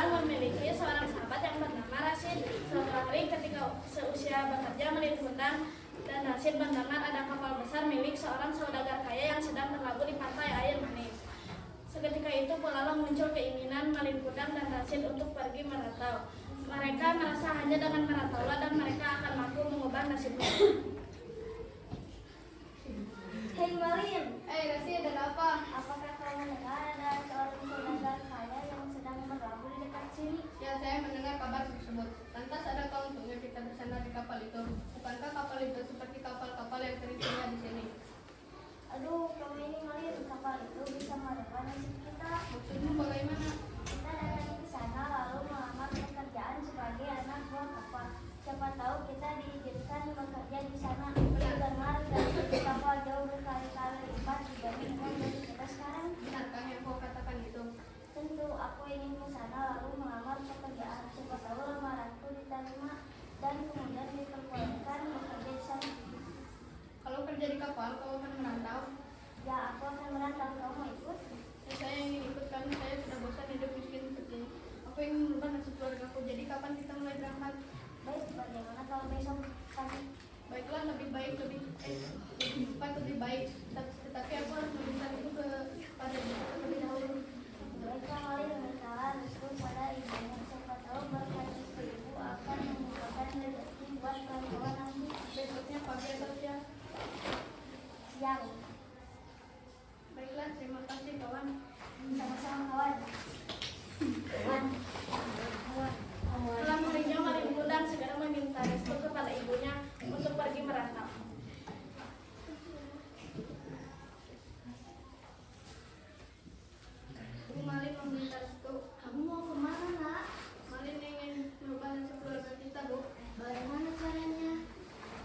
Kundang memiliki seorang sahabat yang bernama Rashid. Suatu hari ketika seusia bekerja, Malin Kundang dan Rashid mendengar ada kapal besar milik seorang saudagar kaya yang sedang berlabuh di pantai air manis. Seketika itu pula muncul keinginan Malin Kundang dan Rashid untuk pergi merantau. Mereka merasa hanya dengan merantaulah dan mereka akan mampu mengubah nasibnya. Hei Malin, Rashid, ada apa? apakah kau mendengar ada seorang saudagar kaya yang sedang berlabuh di dekat sini? Ya, saya mendengar kabar tersebut. Lantas adakah untungnya kita bersandar di kapal itu? Bukankah kapal itu seperti kapal-kapal yang sering singgah di sini? Aduh, kamu ini Malin, kapal itu bisa merubah nasib kita. Maksudmu bagaimana? Kita datang ke sana lalu melamar pekerjaan sebagai anak buah kapal. Siapa tahu kita diizinkan bekerja di sana. Dengar dari kapal jauh berkali-kali lipat dibandingkan dari kita sekarang. Benarkah yang kau katakan itu? Tentu aku ingin ke sana lalu melamar pekerjaan. Siapa tahu lamaranku diterima dan kemudian diperbolehkan bekerja di sana. Kalau kerja di kapal, kau akan merantau? Ya, aku akan merantau. Kamu mau ikut? Ya, saya ingin ikut karena saya sudah bosan hidup miskin seperti ini. Aku ingin merubah nasib keluargaku. Jadi kapan kita mulai berangkat? Baik, bagaimana kalau besok pagi? Baiklah, lebih cepat lebih baik. Tetapi aku harus meminta itu kepada ibu terlebih dahulu. Baiklah, Malin, mintalah restu pada ibunya. Siapa tahu berkat restu ibu akan membuahkan rezeki buat kawan-kawan nanti. Besoknya pagi atau siang? Siang. Baiklah, terima kasih kawan. Sama-sama kawan. Kawan. Setelah harinya Malin Kundang segera meminta restu kepada ibunya untuk pergi merantau. Bu Malin meminta restu. Kamu mau kemana, nak? Malin ingin merubah nasib keluarga kita, Bu. Bagaimana caranya?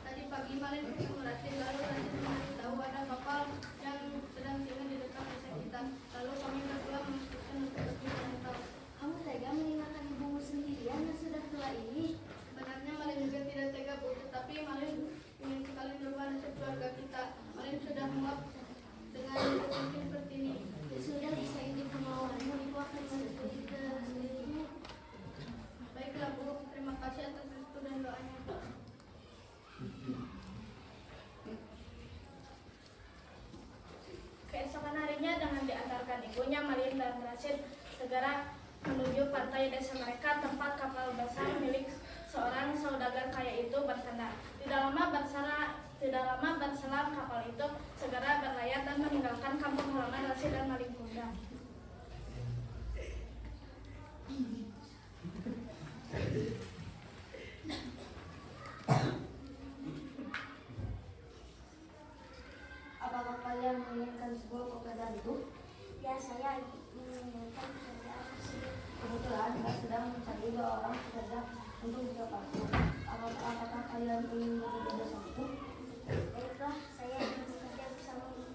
Tadi pagi Malin ketemu Rashid, lalu Rashid memberitahu ada kapal yang sedang singgah di dekat desa kita. Lalu kami berdua memutuskan untuk pergi merantau. Kamu tega meninggalkan ibumu sendirian yang sudah tua ini? Sebenarnya Malin juga tidak tega, Bu, tetapi Malin ingin sekali merubah nasib keluarga kita. Malin sudah muak dengan hidup miskin seperti ini. Ya sudah, bisa ini kemauanmu, ibu akan merestui kehendakmu. Baiklah, Bu, terima kasih atas restu dan doanya. Keesokan harinya dengan diantarkan ibunya, Malin dan Rashid segera menuju pantai desa mereka tempat kapal besar milik seorang saudagar kaya itu bersandar. Tidak lama berselang kapal itu segera berlayar dan meninggalkan kampung halaman Rashid dan Malin Kundang. Apakah kalian menginginkan sebuah pekerjaan itu? Ya, saya menginginkan pekerjaan tersebut. Kebetulan saya sedang mencari 2 orang pekerja untuk buka paku. Apakah kalian ingin bekerja bersamaku? Baiklah, saya ingin bekerja bersamamu.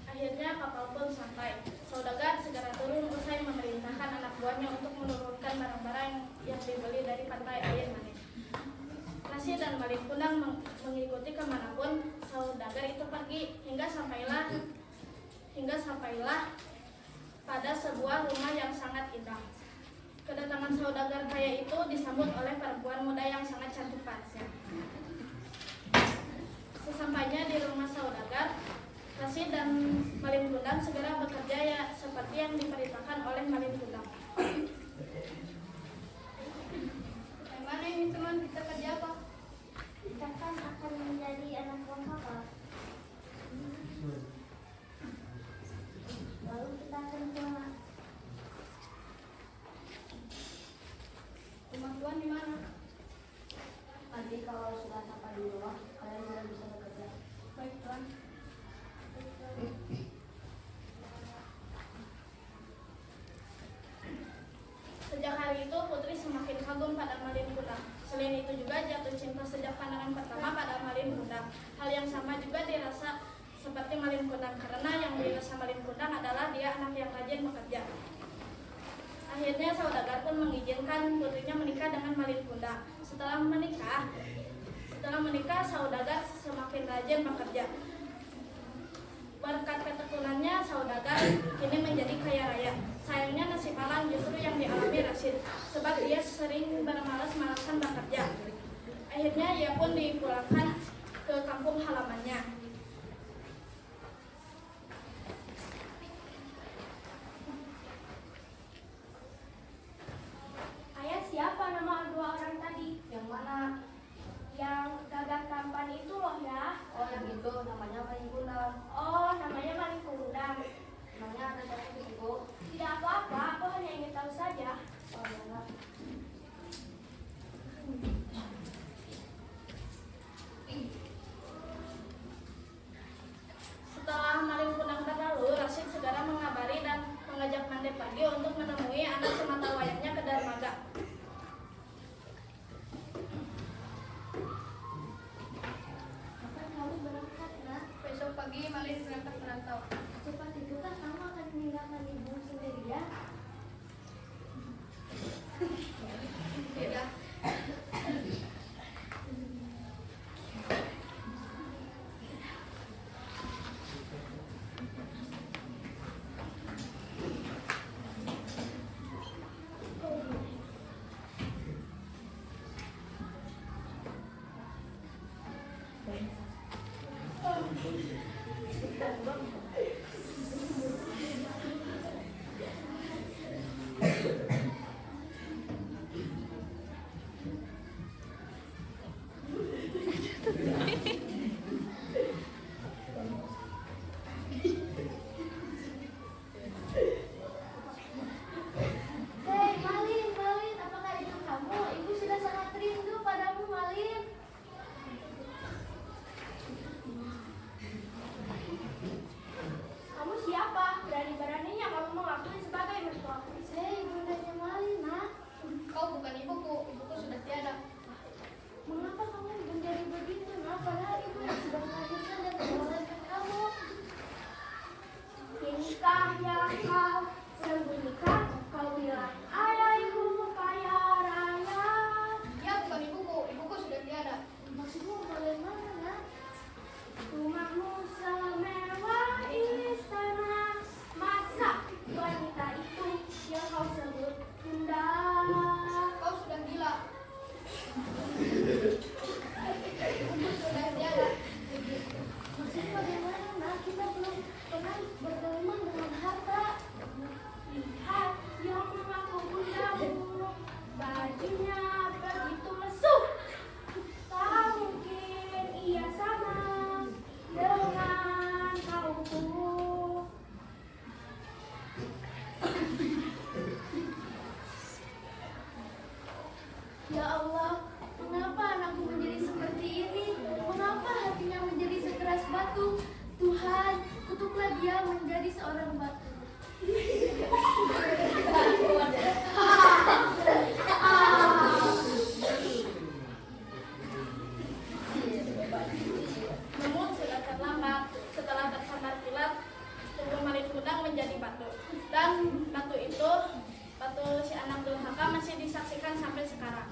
Akhirnya kapal pun sampai. Saudagar segera turun usai memerintahkan anak buahnya untuk menurunkan barang-barang yang dibeli dari pantai air manis. Rashid dan Malin Kundang mengikuti kemanapun saudagar itu pergi hingga sampailah pada sebuah rumah yang sangat indah. Kedatangan saudagar kaya itu disambut oleh perempuan muda yang sangat cantik parasnya. Sesampainya di rumah saudagar, Rashid dan Malin Kundang segera bekerja ya seperti yang diperintahkan oleh Malin Kundang. Bagaimana ini teman, kita kerja apa? Kita kan akan menjadi anak buah kapal. Lalu kita akan ke Rumah tuan di mana? nanti kalau sudah sampai di rumah, kalian sudah bisa bekerja. Baik, tuan. Sejak hari itu Putri semakin kagum pada Malin Kundang. Selain itu juga jatuh cinta sejak pandangan pertama pada Malin Kundang. Hal yang sama juga dirasa seperti Malin Kundang karena yang dirasa Malin Kundang adalah dia anak yang rajin bekerja. Akhirnya saudagar pun mengizinkan putrinya menikah dengan Malin Kundang. Setelah Setelah menikah, saudagar semakin rajin bekerja. Berkat ketekunannya, saudagar kini menjadi kaya raya. Sayangnya nasib malang justru yang dialami Rasid, sebab ia sering bermalas-malasan bekerja. Akhirnya ia pun dipulangkan ke kampung halamannya. Ayah, siapa nama dua orang tadi? Yang mana? Yang gagah tampan itu loh ya. Oh, yang itu namanya Maling Kundang. Oh, namanya Maling Kundang. Namanya ada satu ibu. Tidak apa-apa, aku hanya ingin tahu saja. Oh, ya. Setelah Maling Kundang berlalu, Rasid segera mengabari dan mengajak Mande pergi untuk menemui anak semata wayangnya ke dermaga. Kapan kamu berangkat, nak? Besok pagi Malin berangkat merantau. Cepat itu kan kamu akan meninggalkan ibu sendirian. Tidak. Hei, Malin, Malin, apakah itu kamu? Ibu sudah sangat rindu padamu, Malin. Kamu siapa? Berani-beraninya kamu mengakui sebagai mertuaku. Hei, bundanya Malin, nak. Kau bukan ibuku, ibuku sudah tiada. Mengapa kamu menjadi begitu, nak? Padahal ibu yang sudah melahirkan dan melahirkan kamu. Inikah yang kau sembunyikan? Kau bilang, ayah ibumu kaya raya. Ya, bukan ibuku, ibuku sudah tiada. Maksudmu bagaimana, nak? Rumahmu semewah istana. Masa wanita itu yang kau sebut bunda? Kau sudah gila. Ibuku sudah tiada. Maksudnya bagaimana, nak? Kita belum pernah bergelimang dengan harta. Lihat yang mengaku bundamu, bajunya begitu lesuh. Tak mungkin ia sama dengan kauku. Ya Allah, mengapa anakku menjadi seperti ini? Mengapa hatinya menjadi sekeras batu? Tuhan, kutuklah dia menjadi seorang batu. Namun sudah terlambat. Setelah tersambar kilat, tubuh Maling Kundang menjadi batu. Dan batu itu, batu si anak durhaka masih disaksikan sampai sekarang.